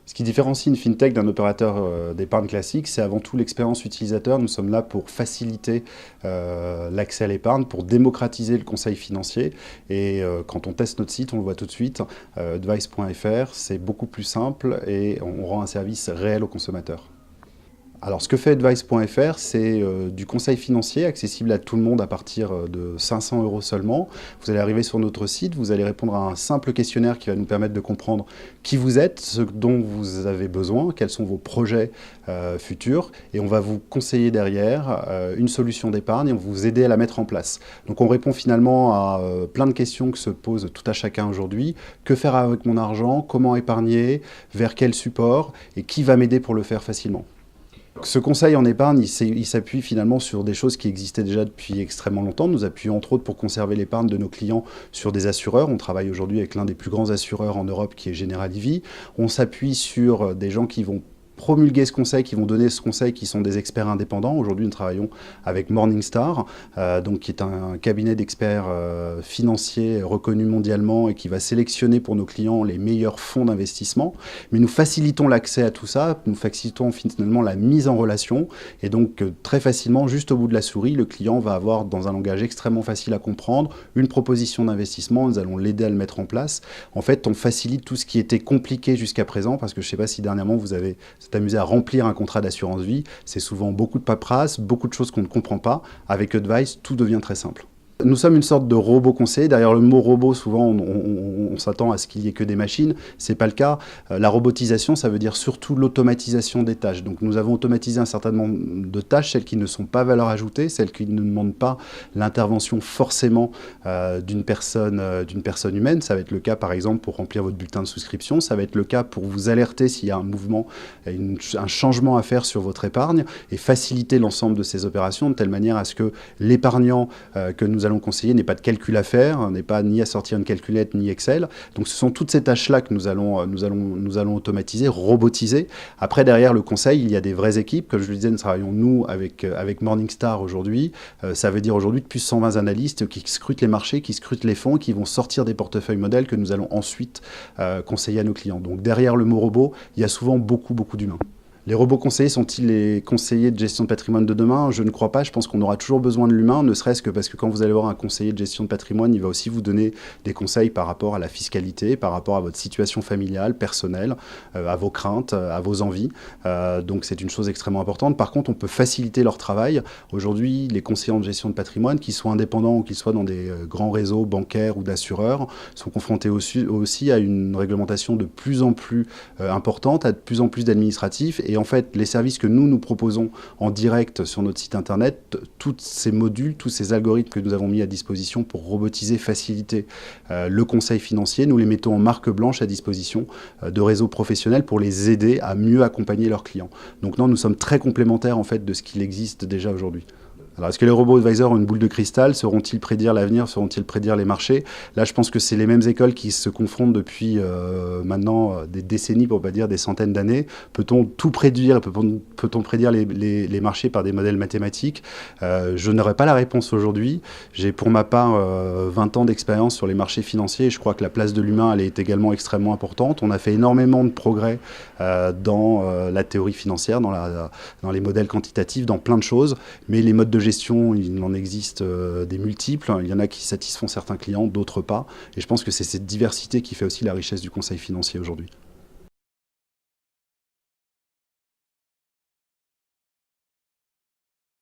Ce qui différencie une fintech d'un opérateur d'épargne classique, c'est avant tout l'expérience utilisateur. Nous sommes là pour faciliter l'accès à l'épargne, pour démocratiser le conseil financier. Et quand on teste notre site, on le voit tout de suite, advice.fr, c'est beaucoup plus simple et on rend un service réel aux consommateurs. Alors, ce que fait advice.fr, c'est du conseil financier accessible à tout le monde à partir de 500 € seulement. Vous allez arriver sur notre site, vous allez répondre à un simple questionnaire qui va nous permettre de comprendre qui vous êtes, ce dont vous avez besoin, quels sont vos projets futurs, et on va vous conseiller derrière une solution d'épargne et on va vous aider à la mettre en place. Donc, on répond finalement à plein de questions que se pose tout à chacun aujourd'hui. Que faire avec mon argent? Comment épargner? Vers quel support? Et qui va m'aider pour le faire facilement? Ce conseil en épargne, il s'appuie finalement sur des choses qui existaient déjà depuis extrêmement longtemps. Nous appuyons entre autres pour conserver l'épargne de nos clients sur des assureurs. On travaille aujourd'hui avec l'un des plus grands assureurs en Europe qui est Generali Vie. On s'appuie sur des gens qui vont promulguer ce conseil, qui vont donner ce conseil, qui sont des experts indépendants. Aujourd'hui, nous travaillons avec Morningstar, donc qui est un cabinet d'experts financiers reconnu mondialement et qui va sélectionner pour nos clients les meilleurs fonds d'investissement. Mais nous facilitons l'accès à tout ça, nous facilitons finalement la mise en relation et donc très facilement, juste au bout de la souris, le client va avoir dans un langage extrêmement facile à comprendre une proposition d'investissement. Nous allons l'aider à le mettre en place. En fait, on facilite tout ce qui était compliqué jusqu'à présent parce que je ne sais pas si dernièrement vous avez amusé à remplir un contrat d'assurance vie, c'est souvent beaucoup de paperasse, beaucoup de choses qu'on ne comprend pas. Avec Advice, tout devient très simple. Nous sommes une sorte de robot conseiller. Derrière le mot robot, souvent, on s'attend à ce qu'il n'y ait que des machines. Ce n'est pas le cas. La robotisation, ça veut dire surtout l'automatisation des tâches. Donc, nous avons automatisé un certain nombre de tâches, celles qui ne sont pas valeur ajoutée, celles qui ne demandent pas l'intervention forcément d'une personne humaine. Ça va être le cas, par exemple, pour remplir votre bulletin de souscription. Ça va être le cas pour vous alerter s'il y a un mouvement, un changement à faire sur votre épargne et faciliter l'ensemble de ces opérations de telle manière à ce que l'épargnant que nous allons conseiller n'ait pas de calcul à faire, n'est pas ni à sortir une calculette ni Excel. Donc ce sont toutes ces tâches-là que nous allons automatiser, robotiser. Après, derrière le conseil, il y a des vraies équipes. Comme je le disais, nous travaillons, nous, avec Morningstar aujourd'hui. Ça veut dire aujourd'hui plus de 120 analystes qui scrutent les marchés, qui scrutent les fonds, qui vont sortir des portefeuilles modèles que nous allons ensuite conseiller à nos clients. Donc derrière le mot robot, il y a souvent beaucoup d'humains. Les robots conseillers sont-ils les conseillers de gestion de patrimoine de demain? Je ne crois pas. Je pense qu'on aura toujours besoin de l'humain, ne serait-ce que parce que quand vous allez voir un conseiller de gestion de patrimoine, il va aussi vous donner des conseils par rapport à la fiscalité, par rapport à votre situation familiale, personnelle, à vos craintes, à vos envies. Donc c'est une chose extrêmement importante. Par contre, on peut faciliter leur travail. Aujourd'hui, les conseillers en gestion de patrimoine, qu'ils soient indépendants ou qu'ils soient dans des grands réseaux bancaires ou d'assureurs, sont confrontés aussi à une réglementation de plus en plus importante, à de plus en plus d'administratifs. Et en fait, les services que nous proposons en direct sur notre site internet, tous ces modules, tous ces algorithmes que nous avons mis à disposition pour robotiser, faciliter le conseil financier, nous les mettons en marque blanche à disposition de réseaux professionnels pour les aider à mieux accompagner leurs clients. Donc non, nous sommes très complémentaires en fait de ce qu'il existe déjà aujourd'hui. Alors, est-ce que les robots advisors ont une boule de cristal? Sauront-ils prédire l'avenir? Sauront-ils prédire les marchés? Là, je pense que c'est les mêmes écoles qui se confrontent depuis maintenant des décennies, pour ne pas dire des centaines d'années. Peut-on tout prédire? Peut-on prédire les marchés par des modèles mathématiques? Je n'aurai pas la réponse aujourd'hui. J'ai pour ma part 20 ans d'expérience sur les marchés financiers et je crois que la place de l'humain, elle est également extrêmement importante. On a fait énormément de progrès dans la théorie financière, dans les modèles quantitatifs, dans plein de choses, mais les modes de gestion, il en existe des multiples. Il y en a qui satisfont certains clients, d'autres pas. Et je pense que c'est cette diversité qui fait aussi la richesse du conseil financier aujourd'hui.